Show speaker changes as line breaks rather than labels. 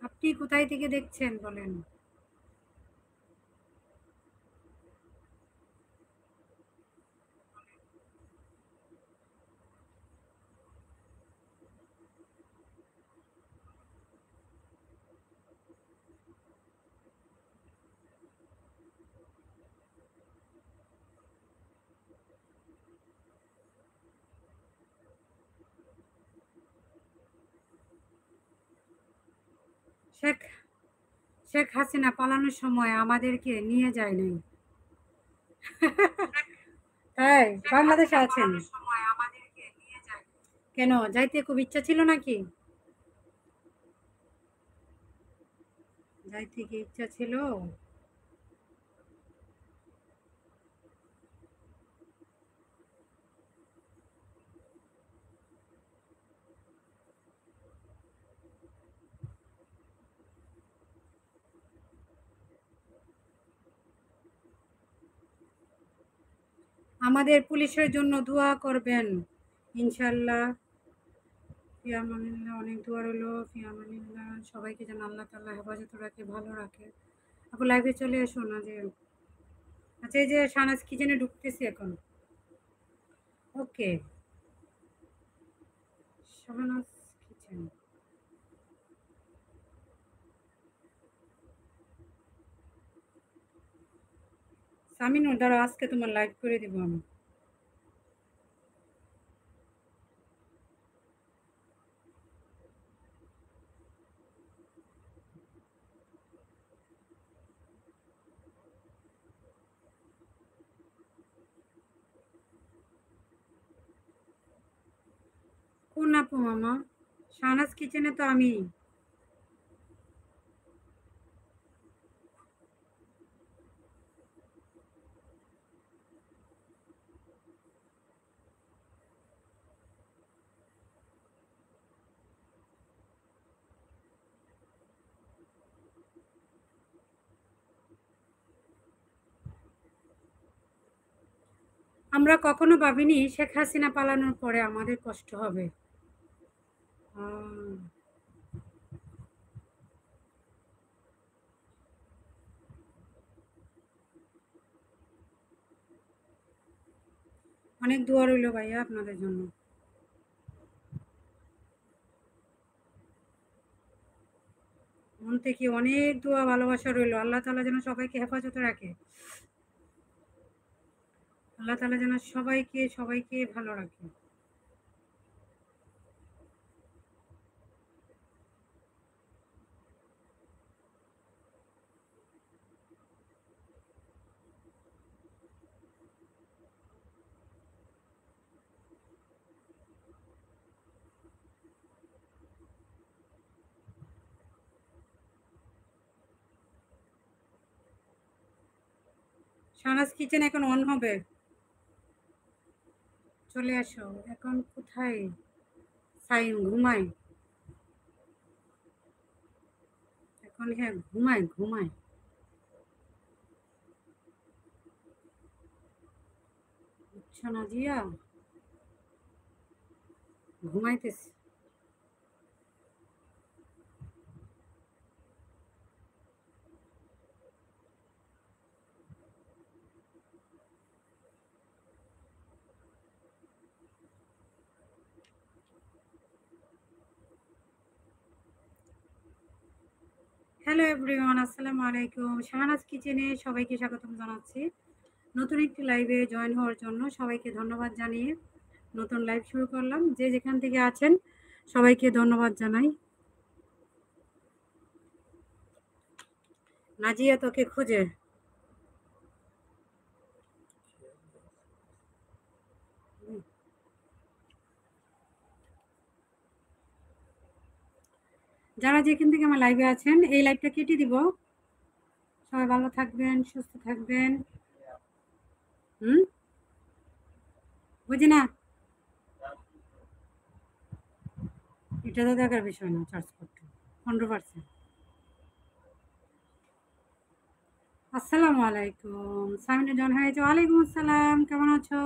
আপনি কোথায় থেকে দেখছেন বলেন? শেখ শেখ হাসিনা পালানোর সময় আমাদেরকে নিয়ে যায় নাই। তাই বাংলাদেশে আছেন? কেন যাইতে খুব ইচ্ছা ছিল নাকি? যাইতে কি ইচ্ছা ছিল? আমাদের পুলিশের জন্য দোয়া করবেন ইনশাল্লাহ। ফিয়ামানিল্লাহ, অনেক দোয়া রইলো। ফিয়ামানিল্লাহ, সবাইকে যেন আল্লাহ তাআলা হেফাজতে রাখে, ভালো রাখে। আপু লাইভে চলে এসো না যে। আচ্ছা, এই যে শাহনাজ কিচেনে ঢুকতেছি এখন। ওকে, শাহনাজ কিচেন। সামিনুর দ্বারা আজকে তোমার লাইভ করে দিব আমি। কোন আপু মামা? শাহনাজ কিচেনে তো আমি। আমরা কখনো ভাবিনি শেখ হাসিনা পালানোর পরে আমাদের কষ্ট হবে। আহ, অনেক দোয়া রইলো ভাইয়া আপনাদের জন্য। মন থেকে অনেক দোয়া ভালোবাসা রইলো। আল্লাহ তাআলা যেন সবাইকে হেফাজতে রাখে। আল্লাহ তাআলা যেন সবাইকে সবাইকে ভালো রাখে। শাহনাজ কিচেন এখন অন হবে। চলে আসো। এখন কোথায়? সাইম ঘুমায় এখন। হ্যাঁ, ঘুমায় ঘুমায়। বুঝছো না জিয়া? ঘুমাইতেছে। হ্যালো এভরিওয়ান, আসসালামু আলাইকুম। শাহনাজ কিচেনে সবাইকে স্বাগতম জানাচ্ছি। নতুন একটি লাইভে জয়েন হওয়ার জন্য সবাইকে ধন্যবাদ জানিয়ে নতুন লাইভ শুরু করলাম। যে যেখান থেকে আছেন সবাইকে ধন্যবাদ জানাই। নাজিয়া তোকে খুঁজে। যারা যেখান থেকে আমার লাইভে আছেন এই লাইভটা কেটে দিব। সবাই ভালো থাকবেন, সুস্থ থাকবেন। হুম, বুঝি না। এটা তো দেখার বিষয় না, চার্জ করতে 15%। আসসালামু আলাইকুম। সামিনা জন হয়েছে। ওয়ালাইকুম আসসালাম, কেমন আছো?